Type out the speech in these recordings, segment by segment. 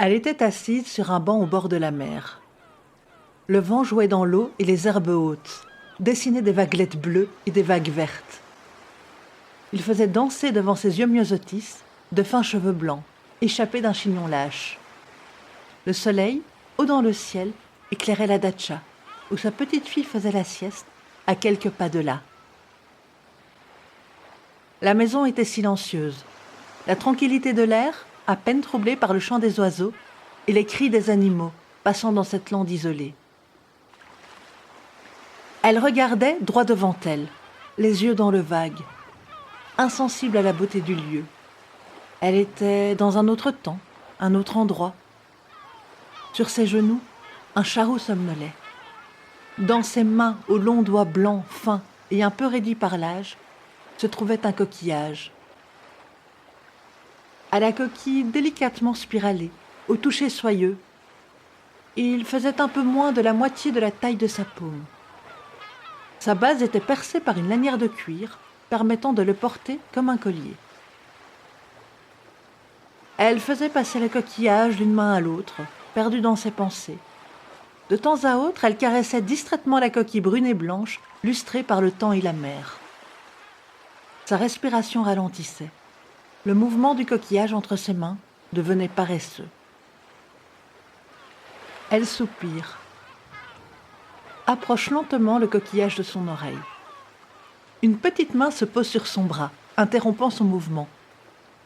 Elle était assise sur un banc au bord de la mer. Le vent jouait dans l'eau et les herbes hautes, dessinait des vaguelettes bleues et des vagues vertes. Il faisait danser devant ses yeux myosotis de fins cheveux blancs, échappés d'un chignon lâche. Le soleil, haut dans le ciel, éclairait la datcha, où sa petite fille faisait la sieste, à quelques pas de là. La maison était silencieuse. La tranquillité de l'air, à peine troublée par le chant des oiseaux et les cris des animaux passant dans cette lande isolée. Elle regardait droit devant elle, les yeux dans le vague, insensible à la beauté du lieu. Elle était dans un autre temps, un autre endroit. Sur ses genoux, un charrou somnolait. Dans ses mains, aux longs doigts blancs, fins et un peu raidis par l'âge, se trouvait un coquillage. À la coquille délicatement spiralée, au toucher soyeux, il faisait un peu moins de la moitié de la taille de sa paume. Sa base était percée par une lanière de cuir, permettant de le porter comme un collier. Elle faisait passer le coquillage d'une main à l'autre, perdue dans ses pensées. De temps à autre, elle caressait distraitement la coquille brune et blanche, lustrée par le temps et la mer. Sa respiration ralentissait. Le mouvement du coquillage entre ses mains devenait paresseux. Elle soupire. Approche lentement le coquillage de son oreille. Une petite main se pose sur son bras, interrompant son mouvement.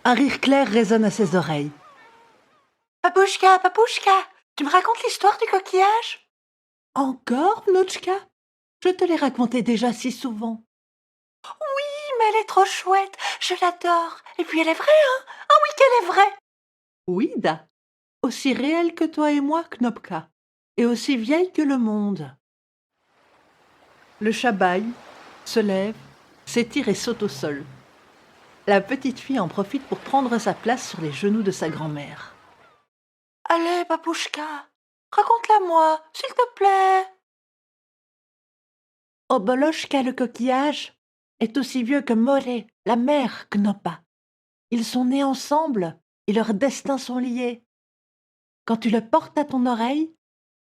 Un rire clair résonne à ses oreilles. « Papouchka, Papouchka, tu me racontes l'histoire du coquillage ?»« Encore, Vnotchka ? Je te l'ai racontée déjà si souvent. »« Oui, mais elle est trop chouette, je l'adore. Et puis elle est vraie, hein ? Ah oui qu'elle est vraie !»« Oui, Da, aussi réelle que toi et moi, Knopka, et aussi vieille que le monde. » Le chat bâille, se lève, s'étire et saute au sol. La petite fille en profite pour prendre sa place sur les genoux de sa grand-mère. « Allez, Papouchka, raconte-la-moi, s'il te plaît. » Oboloshka, le coquillage, est aussi vieux que Moré, la mère, Knopa. Ils sont nés ensemble et leurs destins sont liés. Quand tu le portes à ton oreille,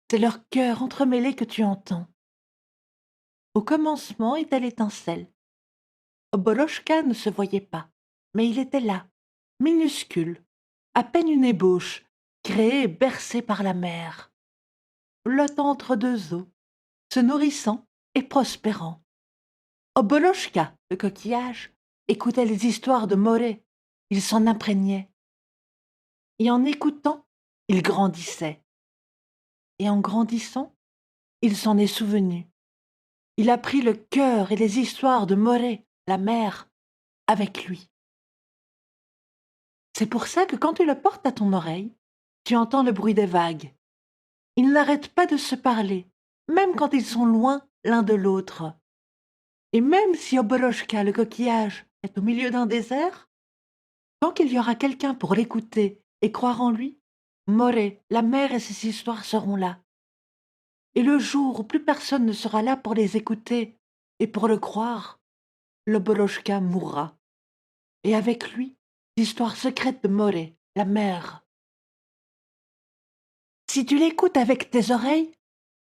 c'est leur cœur entremêlé que tu entends. Au commencement était l'étincelle. Oboloshka ne se voyait pas, mais il était là, minuscule, à peine une ébauche, créée et bercée par la mer, flottant entre deux eaux, se nourrissant et prospérant. Oboloshka, le coquillage, écoutait les histoires de Moré, il s'en imprégnait. Et en écoutant, il grandissait. Et en grandissant, il s'en est souvenu. Il a pris le cœur et les histoires de Moré, la mère, avec lui. C'est pour ça que quand tu le portes à ton oreille, tu entends le bruit des vagues. Ils n'arrêtent pas de se parler, même quand ils sont loin l'un de l'autre. Et même si Oboloshka, le coquillage, est au milieu d'un désert, tant qu'il y aura quelqu'un pour l'écouter et croire en lui, Moré, la mère et ses histoires seront là. Et le jour où plus personne ne sera là pour les écouter et pour le croire, l'Oboloshka mourra. Et avec lui, l'histoire secrète de Moré, la mère. Si tu l'écoutes avec tes oreilles,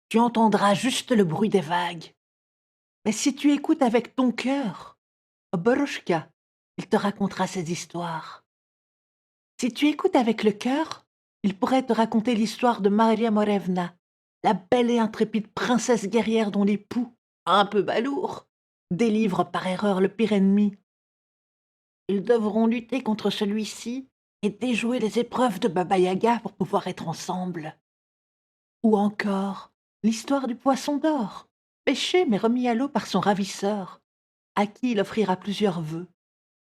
tu entendras juste le bruit des vagues. Mais si tu écoutes avec ton cœur, Oboloshka, il te racontera ses histoires. Si tu écoutes avec le cœur, il pourrait te raconter l'histoire de Maria Morevna, la belle et intrépide princesse guerrière dont l'époux, un peu balourd, délivre par erreur le pire ennemi. Ils devront lutter contre celui-ci et déjouer les épreuves de Baba Yaga pour pouvoir être ensemble. Ou encore l'histoire du poisson d'or, pêché mais remis à l'eau par son ravisseur, à qui il offrira plusieurs vœux,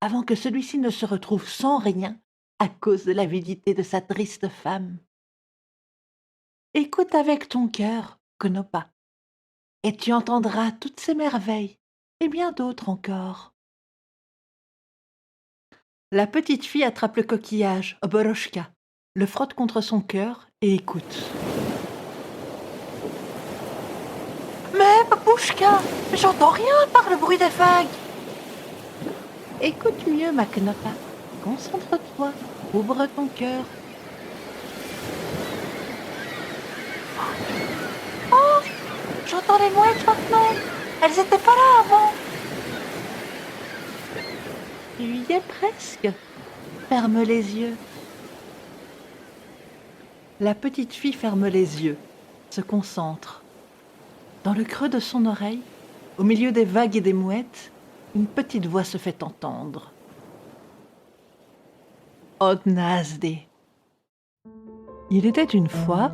avant que celui-ci ne se retrouve sans rien à cause de l'avidité de sa triste femme. Écoute avec ton cœur, Knopa, et tu entendras toutes ces merveilles, et bien d'autres encore. La petite fille attrape le coquillage, Oboloshka, le frotte contre son cœur et écoute. Mais, Papouchka, j'entends rien par le bruit des vagues. Écoute mieux, ma Knopa. Concentre-toi, ouvre ton cœur. Oh, j'entends les mouettes maintenant. Elles étaient pas là avant. Tu y es presque. Ferme les yeux. La petite fille ferme les yeux, se concentre. Dans le creux de son oreille, au milieu des vagues et des mouettes, une petite voix se fait entendre. Od Nazdi. Il était une fois